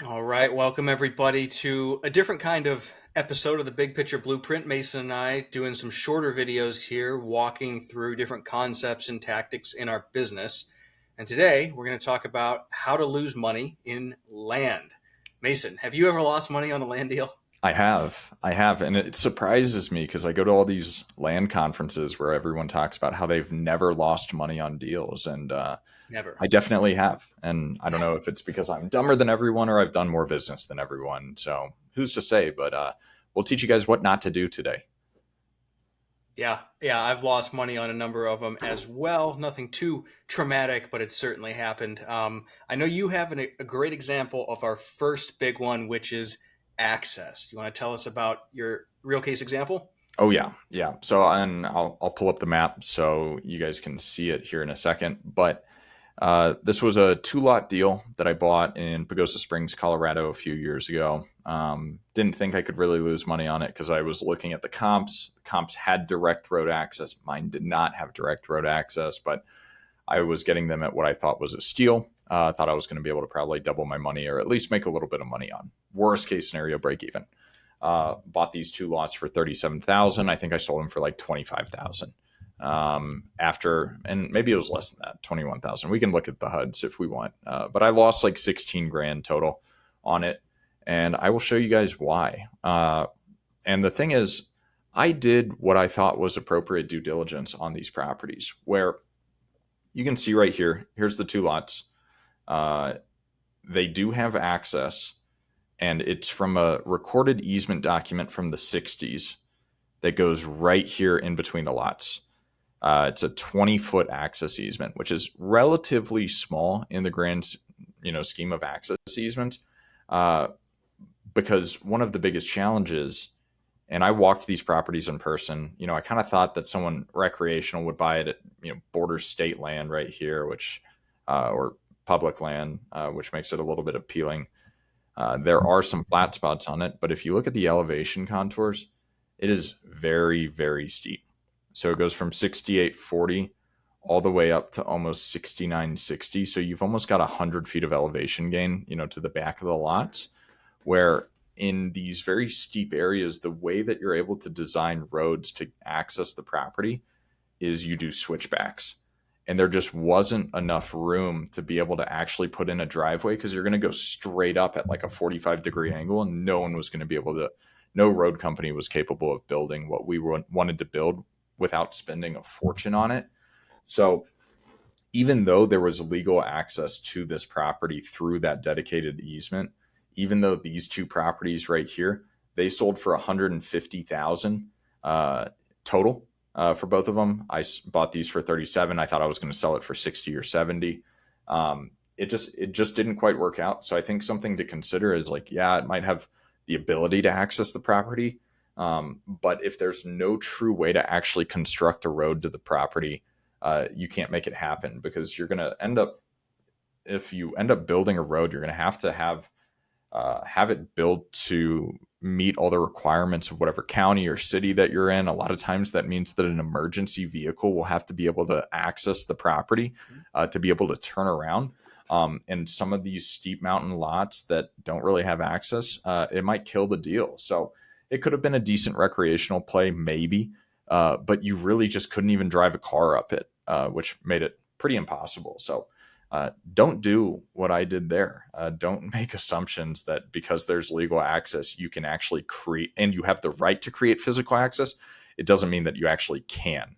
All right, welcome everybody to a different kind of episode of the Big Picture Blueprint. Mason and I doing some shorter videos here, walking through different concepts and tactics in our business. And today we're going to talk about how to lose money in land. Mason, have you ever lost money on a land deal? I have, and it surprises me because I go to all these land conferences where everyone talks about how they've never lost money on deals, and Never. I definitely have. And I don't know if it's because I'm dumber than everyone or I've done more business than everyone. So who's to say? But we'll teach you guys what not to do today. Yeah, I've lost money on a number of them as well. Nothing too traumatic, but it certainly happened. I know you have a great example of our first big one, which is access. You want to tell us about your real case example? Oh yeah, yeah. So and I'll pull up the map so you guys can see it here in a second. But this was a two-lot deal that I bought in Pagosa Springs, Colorado, a few years ago. Didn't think I could really lose money on it because I was looking at the comps. The comps had direct road access. Mine did not have direct road access, but I was getting them at what I thought was a steal. Thought I was going to be able to probably double my money or at least make a little bit of money on. Worst case scenario, break even. Bought these two lots for 37,000. I think I sold them for like 25,000 after, and maybe it was less than that, 21,000. We can look at the HUDs if we want. But I lost like 16 grand total on it. And I will show you guys why. And the thing is, I did what I thought was appropriate due diligence on these properties, where you can see right here, here's the two lots. Uh, they do have access, and it's from a recorded easement document from the 60s that goes right here in between the lots. It's a 20-foot access easement, which is relatively small in the grand, scheme of access easements. Uh, because one of the biggest challenges, and I walked these properties in person. I kind of thought that someone recreational would buy it at border state land right here, which or public land, which makes it a little bit appealing. There are some flat spots on it, but if you look at the elevation contours, it is very, very steep. So it goes from 6840 all the way up to almost 6960. So you've almost got 100 feet of elevation gain, to the back of the lots, where in these very steep areas, the way that you're able to design roads to access the property is you do switchbacks. And there just wasn't enough room to be able to actually put in a driveway because you're going to go straight up at like a 45-degree angle, and no one was going to be able to, no road company was capable of building what we wanted to build without spending a fortune on it. So even though there was legal access to this property through that dedicated easement, even though these two properties right here, they sold for 150,000 total for both of them. Bought these for 37. I thought I was going to sell it for 60 or 70. It just didn't quite work out. So I think something to consider is like, yeah, it might have the ability to access the property, but if there's no true way to actually construct a road to the property, you can't make it happen because you're going to end up, if you end up building a road, you're going to have it built to meet all the requirements of whatever county or city that you're in. A lot of times that means that an emergency vehicle will have to be able to access the property to be able to turn around. And some of these steep mountain lots that don't really have access, it might kill the deal. So it could have been a decent recreational play, maybe, but you really just couldn't even drive a car up it, which made it pretty impossible. So don't do what I did there. Don't make assumptions that because there's legal access, you can actually create and you have the right to create physical access. It doesn't mean that you actually can.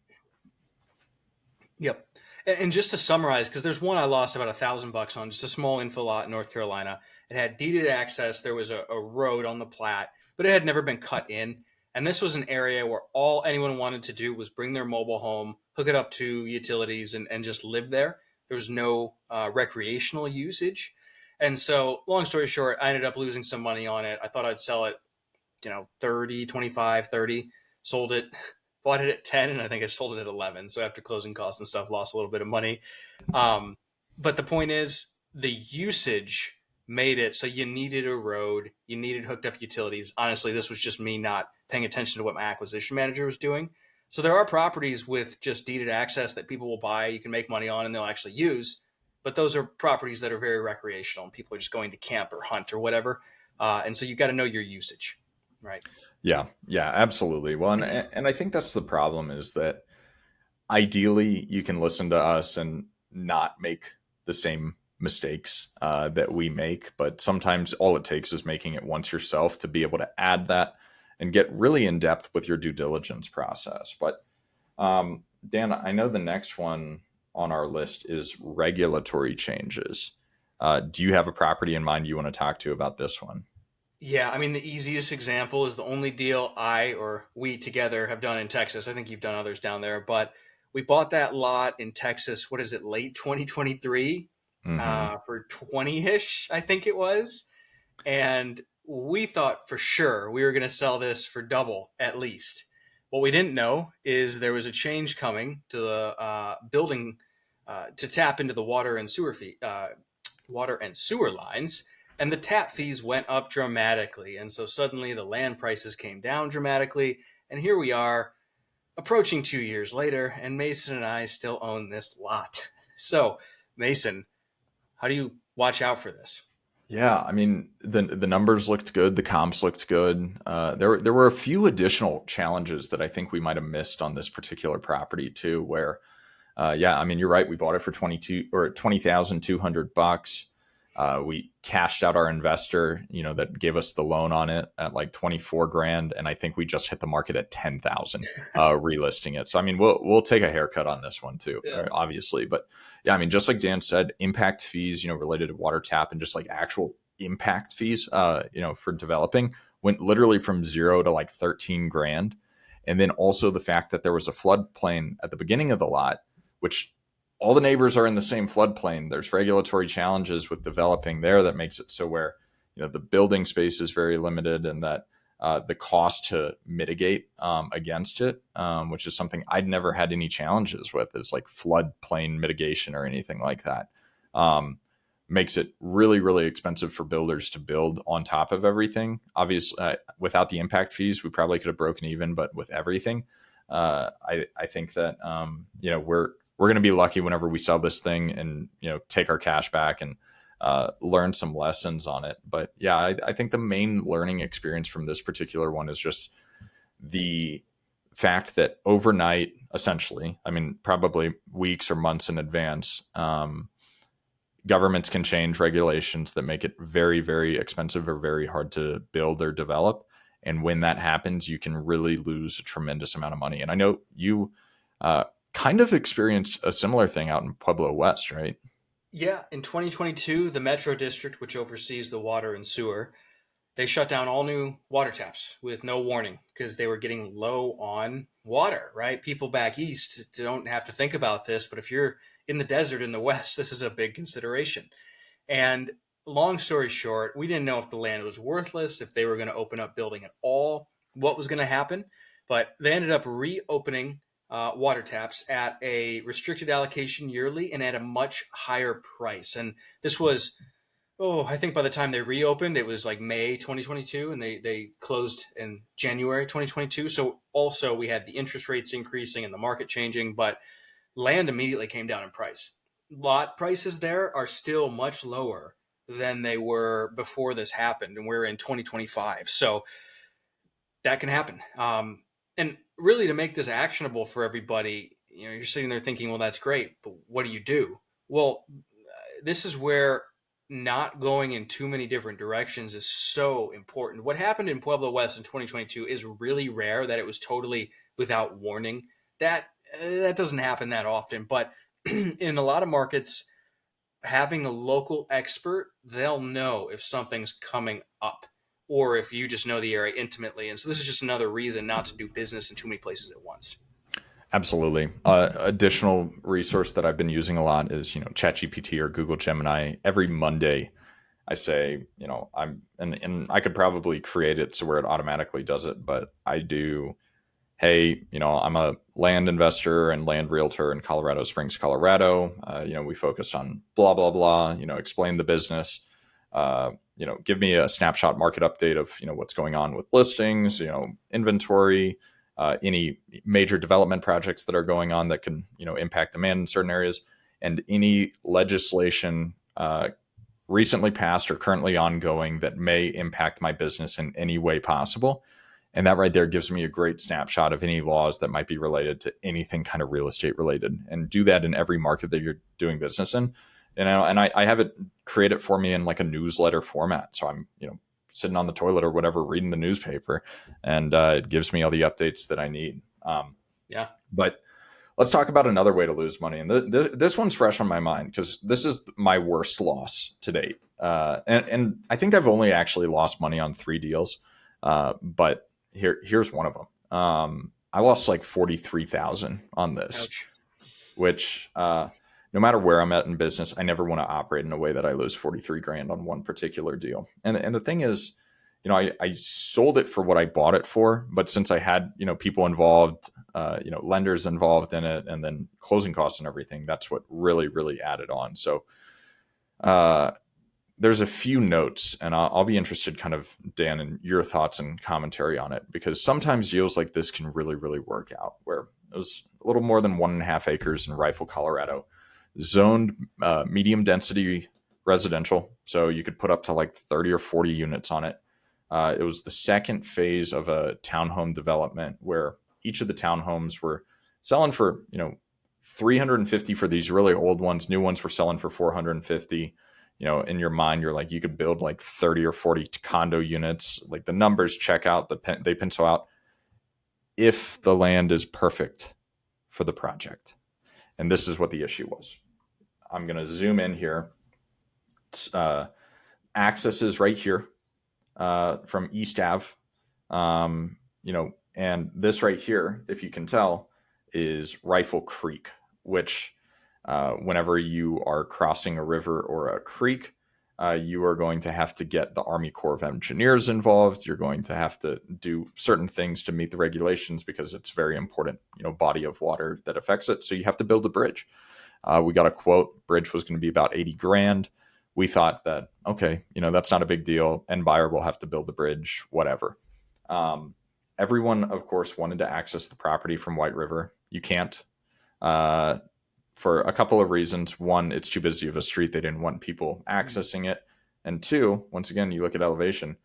Yep. And just to summarize, because there's one I lost about $1,000 on, just a small info lot in North Carolina. It had deeded access. There was a road on the plat, but it had never been cut in. And this was an area where all anyone wanted to do was bring their mobile home, hook it up to utilities, and just live there. There was no recreational usage. And so, long story short, I ended up losing some money on it. I thought I'd sell it, 30, 25, 30. Sold it, bought it at 10, and I think I sold it at 11. So after closing costs and stuff, lost a little bit of money. Um, but the point is, the usage made it so you needed a road, you needed hooked up utilities. Honestly, this was just me not paying attention to what my acquisition manager was doing. So there are properties with just deeded access that people will buy, you can make money on, and they'll actually use. but those are properties that are very recreational and people are just going to camp or hunt or whatever. And so you got to know your usage, right? Yeah, yeah, absolutely. Well, and I think that's the problem is that ideally you can listen to us and not make the same mistakes that we make, but sometimes all it takes is making it once yourself to be able to add that and get really in depth with your due diligence process. But Dan, I know the next one on our list is regulatory changes. Do you have a property in mind you want to talk to about this one? Yeah, I mean, the easiest example is the only deal I or we together have done in Texas. I think you've done others down there, but we bought that lot in Texas. What is it, late 2023 Hmm. for 20 ish, I think it was. And we thought for sure we were going to sell this for double at least. What we didn't know is there was a change coming to the building to tap into the water and sewer lines, and the tap fees went up dramatically. And so suddenly the land prices came down dramatically, and here we are approaching 2 years later, and Mason and I still own this lot. So, Mason, how do you watch out for this? Yeah, I mean the numbers looked good, the comps looked good. There were a few additional challenges that I think we might have missed on this particular property too. Where, yeah, I mean you're right. We bought it for 20,200 bucks. We cashed out our investor, that gave us the loan on it at like 24 grand, and I think we just hit the market at 10,000, relisting it. So I mean we'll take a haircut on this one too, Yeah. obviously, but yeah, I mean, just like Dan said, impact fees, related to water tap and just like actual impact fees, for developing went literally from 0 to like 13 grand. And then also the fact that there was a floodplain at the beginning of the lot, which all the neighbors are in the same floodplain. There's regulatory challenges with developing there that makes it so where, the building space is very limited and that the cost to mitigate against it, which is something I'd never had any challenges with, is like floodplain mitigation or anything like that. Um, Makes it really, really expensive for builders to build on top of everything. Obviously, without the impact fees, we probably could have broken even, but with everything, I think that we're going to be lucky whenever we sell this thing and take our cash back and learn some lessons on it. But yeah, I think the main learning experience from this particular one is just the fact that overnight, essentially, I mean, probably weeks or months in advance, governments can change regulations that make it very, very expensive or very hard to build or develop. And when that happens, you can really lose a tremendous amount of money. And I know you kind of experienced a similar thing out in Pueblo West, right? Yeah, in 2022, the Metro District, which oversees the water and sewer, they shut down all new water taps with no warning because they were getting low on water, right? People back east don't have to think about this, but if you're in the desert in the west, this is a big consideration. And long story short, we didn't know if the land was worthless, if they were going to open up building at all, what was going to happen. But they ended up reopening water taps at a restricted allocation yearly and at a much higher price. And this was, I think by the time they reopened, it was like May 2022, and they closed in January 2022. So also we had the interest rates increasing and the market changing, but land immediately came down in price. Lot prices there are still much lower than they were before this happened, and we're in 2025. So that can happen. And really, to make this actionable for everybody, you're sitting there thinking, well, that's great, but what do you do? Well, this is where not going in too many different directions is so important. What happened in Pueblo West in 2022 is really rare, that it was totally without warning. That doesn't happen that often, but in a lot of markets, having a local expert, they'll know if something's coming up or if you just know the area intimately. And so this is just another reason not to do business in too many places at once. Absolutely. Additional resource that I've been using a lot is, ChatGPT or Google Gemini. Every Monday, I say, and I could probably create it so where it automatically does it, but I do, hey, I'm a land investor and land realtor in Colorado Springs, Colorado. We focused on blah, blah, blah, explain the business, give me a snapshot market update of, what's going on with listings, inventory, any major development projects that are going on that can, impact demand in certain areas. and any legislation recently passed or currently ongoing that may impact my business in any way possible. And that right there gives me a great snapshot of any laws that might be related to anything kind of real estate related, and do that in every market that you're doing business in. And I have it create it for me in like a newsletter format. So I'm, sitting on the toilet or whatever, reading the newspaper, and it gives me all the updates that I need. Yeah. But let's talk about another way to lose money. And this one's fresh on my mind because this is my worst loss to date. And I think I've only actually lost money on 3 deals. But here's one of them. I lost like 43,000 on this. Ouch. Which, no matter where I'm at in business, I never want to operate in a way that I lose 43 grand on one particular deal. And the thing is, I sold it for what I bought it for, but since I had, people involved, lenders involved in it, and then closing costs and everything, that's what really, really added on. So, there's a few notes, and I'll be interested kind of, Dan, in your thoughts and commentary on it, because sometimes deals like this can really, really work out, where it was a little more than 1.5 acres in Rifle, Colorado, zoned medium density residential. So you could put up to like 30 or 40 units on it. It was the second phase of a townhome development where each of the townhomes were selling for, 350 for these really old ones. New ones were selling for 450. In your mind, you're like, you could build like 30 or 40 condo units. Like the numbers check out, they pencil out if the land is perfect for the project. And this is what the issue was. I'm going to zoom in here. Access is right here from East Ave. And this right here, if you can tell, is Rifle Creek, which whenever you are crossing a river or a creek, you are going to have to get the Army Corps of Engineers involved. You're going to have to do certain things to meet the regulations because it's very important, body of water that affects it. So you have to build a bridge. We got a quote. Bridge was going to be about 80 grand. We thought that, okay, that's not a big deal. End buyer will have to build the bridge, whatever. Everyone, of course, wanted to access the property from White River. You can't. For a couple of reasons. One, it's too busy of a street. They didn't want people accessing it. And two, once again, you look at elevation,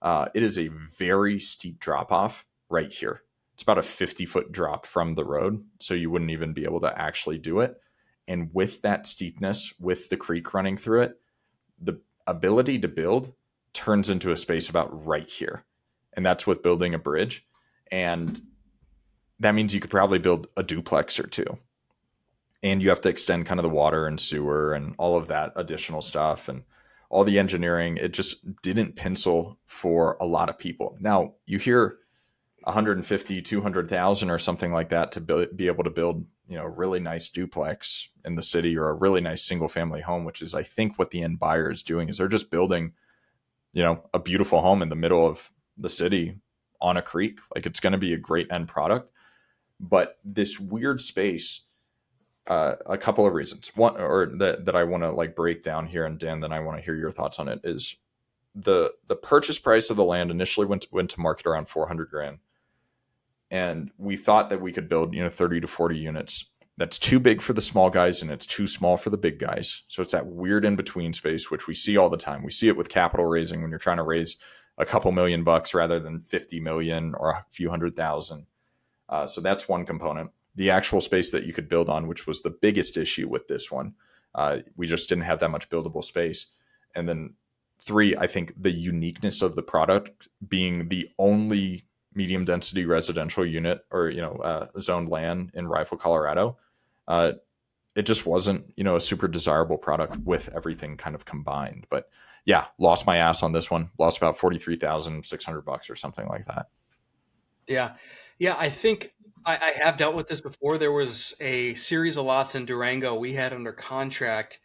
it is a very steep drop off right here. It's about a 50-foot drop from the road. So you wouldn't even be able to actually do it. And with that steepness, with the creek running through it, the ability to build turns into a space about right here. And that's with building a bridge. And that means you could probably build a duplex or two. And you have to extend kind of the water and sewer and all of that additional stuff and all the engineering. It just didn't pencil for a lot of people. Now you hear 150, 200,000 or something like that to be able to build, a really nice duplex in the city or a really nice single family home, which is, I think, what the end buyer is doing. Is they're just building, a beautiful home in the middle of the city on a creek. Like, it's going to be a great end product. But this weird space, a couple of reasons. One, or that I want to like break down here, and Dan, then I want to hear your thoughts on it, is the purchase price of the land initially went to market around 400 grand. And we thought that we could build, 30 to 40 units. That's too big for the small guys and it's too small for the big guys. So it's that weird in between space, which we see all the time. We see it with capital raising when you're trying to raise a couple $1,000,000 rather than 50 million or a few 100,000. So that's one component. The actual space that you could build on, which was the biggest issue with this one. We just didn't have that much buildable space. And then 3, I think the uniqueness of the product being the only medium density residential unit or, zoned land in Rifle, Colorado. It just wasn't, a super desirable product with everything kind of combined. But yeah, lost my ass on this one. Lost about $43,600 or something like that. Yeah. Yeah. I think I have dealt with this before. There was a series of lots in Durango we had under contract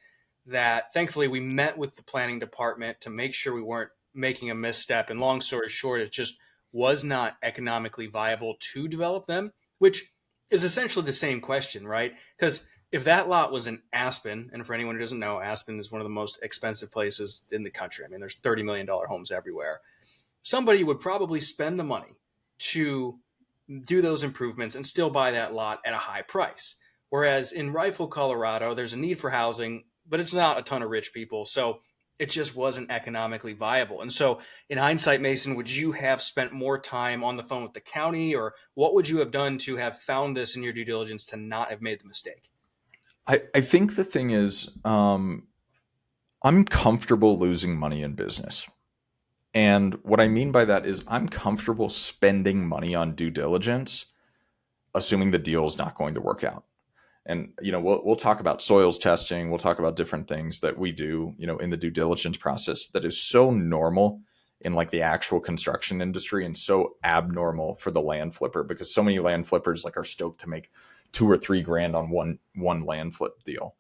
that thankfully we met with the planning department to make sure we weren't making a misstep. And long story short, it just was not economically viable to develop them, which is essentially the same question, right? Because if that lot was in Aspen, and for anyone who doesn't know, Aspen is one of the most expensive places in the country. I mean, there's $30 million homes everywhere. Somebody would probably spend the money to do those improvements and still buy that lot at a high price. Whereas in Rifle, Colorado, there's a need for housing, but it's not a ton of rich people. So it just wasn't economically viable. And so, in hindsight, Mason, would you have spent more time on the phone with the county, or what would you have done to have found this in your due diligence to not have made the mistake? I think the thing is, I'm comfortable losing money in business. And what I mean by that is I'm comfortable spending money on due diligence, assuming the deal is not going to work out. And we'll talk about soils testing. We'll talk about different things that we do, in the due diligence process that is so normal in like the actual construction industry and so abnormal for the land flipper, because so many land flippers like are stoked to make 2 or 3 grand on one land flip deal,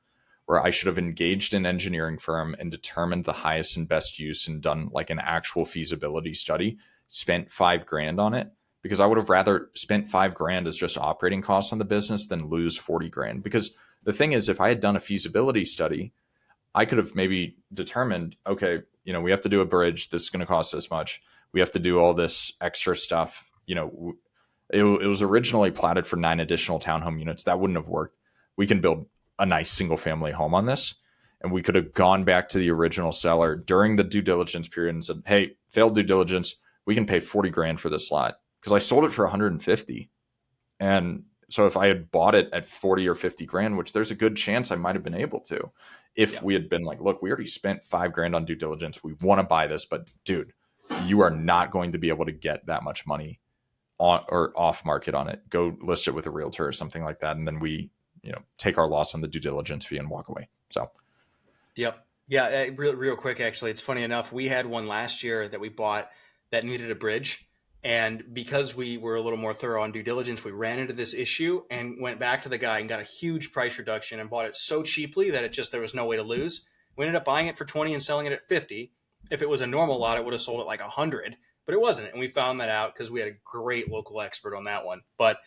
where I should have engaged an engineering firm and determined the highest and best use and done like an actual feasibility study, spent 5 grand on it, because I would have rather spent 5 grand as just operating costs on the business than lose 40 grand. Because the thing is, if I had done a feasibility study, I could have maybe determined, okay, we have to do a bridge. This is going to cost this much. We have to do all this extra stuff. It was originally platted for 9 additional townhome units. That wouldn't have worked. We can build a nice single family home on this. And we could have gone back to the original seller during the due diligence period and said, hey, failed due diligence. We can pay 40 grand for this lot, because I sold it for 150. And so if I had bought it at 40 or 50 grand, which there's a good chance I might have been able to, if we had been like, look, we already spent 5 grand on due diligence. We want to buy this, but dude, you are not going to be able to get that much money on or off market on it. Go list it with a realtor or something like that. And then we, take our loss on the due diligence fee and walk away. So, Yep. Yeah. Real quick, actually, it's funny enough. We had one last year that we bought that needed a bridge. And because we were a little more thorough on due diligence, we ran into this issue and went back to the guy and got a huge price reduction and bought it so cheaply that there was no way to lose. We ended up buying it for 20 and selling it at 50. If it was a normal lot, it would have sold at like 100, but it wasn't. And we found that out because we had a great local expert on that one. But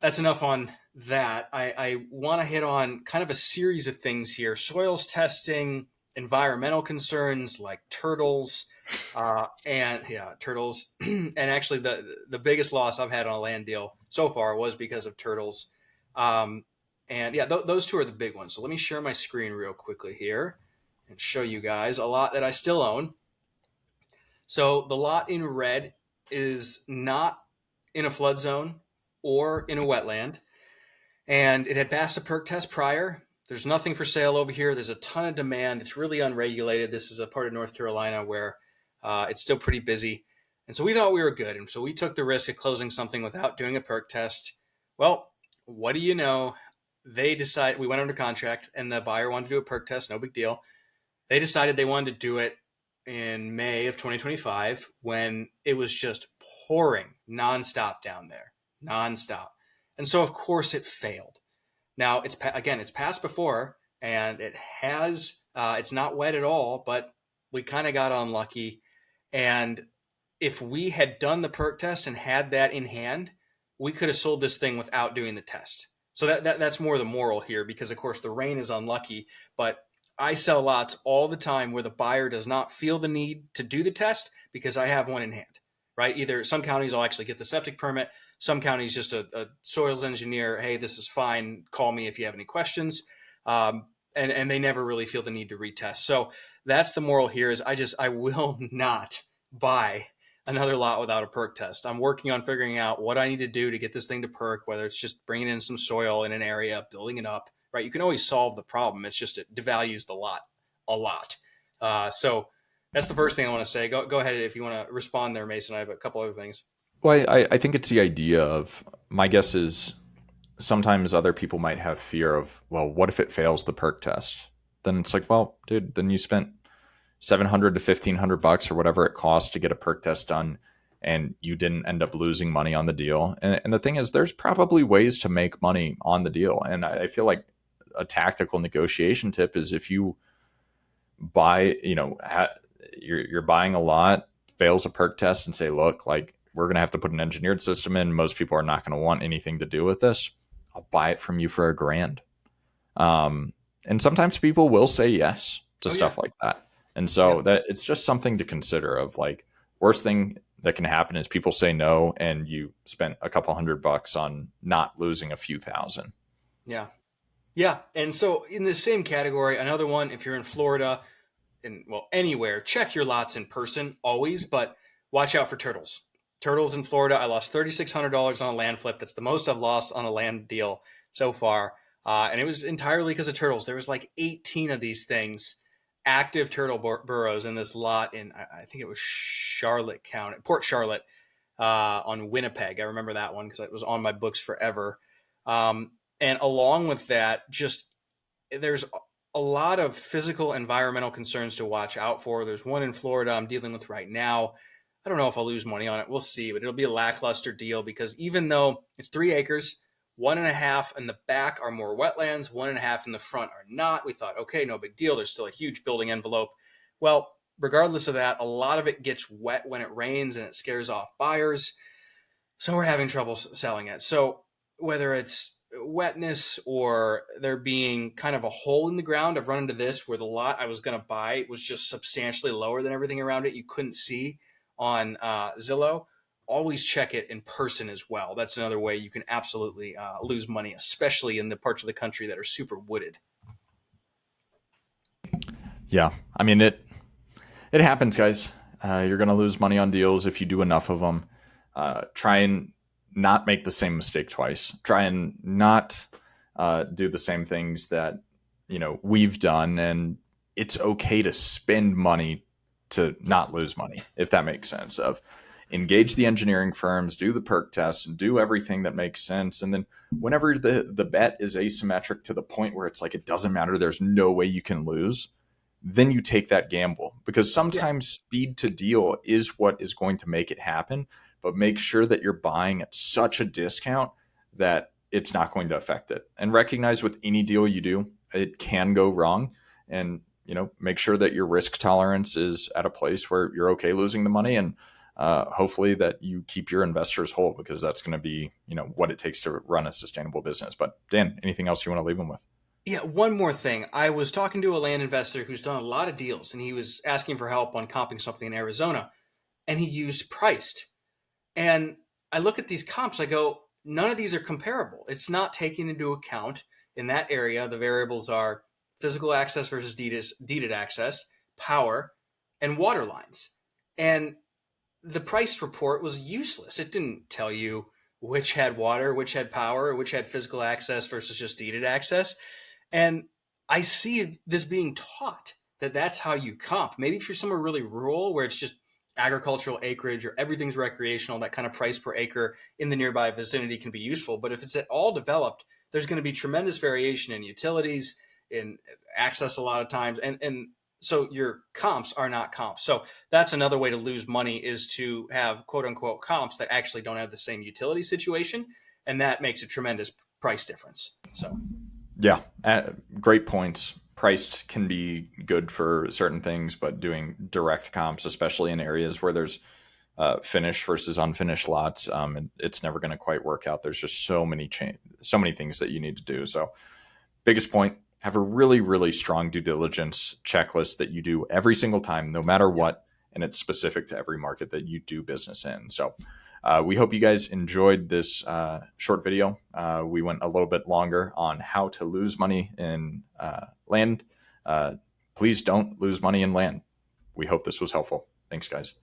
that's enough on that. I want to hit on kind of a series of things here: soils testing, environmental concerns like turtles, and yeah, turtles. And actually, the biggest loss I've had on a land deal so far was because of turtles. And yeah, those two are the big ones. So let me share my screen real quickly here and show you guys a lot that I still own. So the lot in red is not in a flood zone or in a wetland, and it had passed a perk test prior. There's nothing for sale over here. There's a ton of demand. It's really unregulated. This is a part of North Carolina where it's still pretty busy. And so we thought we were good. And so we took the risk of closing something without doing a perk test. Well, what do you know? They decided, we went under contract and the buyer wanted to do a perk test. No big deal. They decided they wanted to do it in May of 2025 when it was just pouring nonstop down there, nonstop. And so, of course, it failed. Now, it's passed before, and it's not wet at all, but we kind of got unlucky. And if we had done the perk test and had that in hand, we could have sold this thing without doing the test. So that's more the moral here, because, of course, the rain is unlucky, but I sell lots all the time where the buyer does not feel the need to do the test because I have one in hand, right? Either some counties will actually get the septic permit. Some counties just a soils engineer, hey, this is fine. Call me if you have any questions. And they never really feel the need to retest. So that's the moral here is I will not buy another lot without a perk test. I'm working on figuring out what I need to do to get this thing to perk, whether it's just bringing in some soil in an area, building it up, right? You can always solve the problem. It's just it devalues the lot a lot. So that's the first thing I want to say. Go ahead if you want to respond there, Mason. I have a couple other things. well, I think it's the idea of, my guess is sometimes other people might have fear of, well, what if it fails the perk test? Then it's like, well, dude, then you spent 700 to 1500 bucks or whatever it costs to get a perk test done, and you didn't end up losing money on the deal. And the thing is, there's probably ways to make money on the deal. And I feel like a tactical negotiation tip is, if you buy, you're buying a lot, fails a perk test, and say, look, like, we're going to have to put an engineered system in. Most people are not going to want anything to do with this. I'll buy it from you for $1,000. And sometimes people will say yes to stuff like that. And so that it's just something to consider of, like, worst thing that can happen is people say no and you spent a couple $100 on not losing a few thousand. Yeah. Yeah. And so in the same category, another one, if you're in Florida and well, anywhere, check your lots in person always, but watch out for turtles. Turtles in Florida, I lost $3,600 on a land flip. That's the most I've lost on a land deal so far. And it was entirely because of turtles. There was like 18 of these things, active turtle burrows in this lot in, I think it was Charlotte County, Port Charlotte, on Winnipeg. I remember that one because it was on my books forever. And along with that, just there's a lot of physical environmental concerns to watch out for. There's one in Florida I'm dealing with right now. I don't know if I'll lose money on it. We'll see, but it'll be a lackluster deal because even though it's 3 acres, 1.5 in the back are more wetlands, 1.5 in the front are not. We thought, okay, no big deal. There's still a huge building envelope. Well, regardless of that, a lot of it gets wet when it rains and it scares off buyers. So we're having trouble selling it. So whether it's wetness or there being kind of a hole in the ground, I've run into this where the lot I was going to buy was just substantially lower than everything around it. You couldn't see on Zillow. Always check it in person as well. That's another way you can absolutely lose money, especially in the parts of the country that are super wooded. Yeah, I mean it happens, guys. You're going to lose money on deals if you do enough of them. Try and not make the same mistake twice. Try and not do the same things that we've done, and it's okay to spend money to not lose money, if that makes sense. Of engage the engineering firms, do the perk tests, and do everything that makes sense. And then whenever the bet is asymmetric to the point where it's like it doesn't matter, there's no way you can lose, then you take that gamble, because Yeah. sometimes speed to deal is what is going to make it happen. But make sure that you're buying at such a discount that it's not going to affect it. And recognize with any deal you do, it can go wrong. And make sure that your risk tolerance is at a place where you're okay losing the money, and hopefully that you keep your investors whole, because that's going to be what it takes to run a sustainable business. But Dan, anything else you want to leave them with? Yeah, one more thing. I was talking to a land investor who's done a lot of deals, and he was asking for help on comping something in Arizona, and he used priced. And I look at these comps, I go, none of these are comparable. It's not taking into account in that area, the variables are physical access versus deeded access, power, and water lines. And the price report was useless. It didn't tell you which had water, which had power, which had physical access versus just deeded access. And I see this being taught that that's how you comp. Maybe if you're somewhere really rural where it's just agricultural acreage or everything's recreational, that kind of price per acre in the nearby vicinity can be useful. But if it's at all developed, there's going to be tremendous variation in utilities, in access a lot of times. And so your comps are not comps. So that's another way to lose money, is to have quote unquote comps that actually don't have the same utility situation. And that makes a tremendous price difference. So Yeah, great points. Priced can be good for certain things, but doing direct comps, especially in areas where there's finished versus unfinished lots, it's never going to quite work out. There's just so many things that you need to do. So, biggest point: have a really, really strong due diligence checklist that you do every single time, no matter what, and it's specific to every market that you do business in. So, we hope you guys enjoyed this short video. We went a little bit longer on how to lose money in land. Please don't lose money in land. We hope this was helpful. Thanks, guys.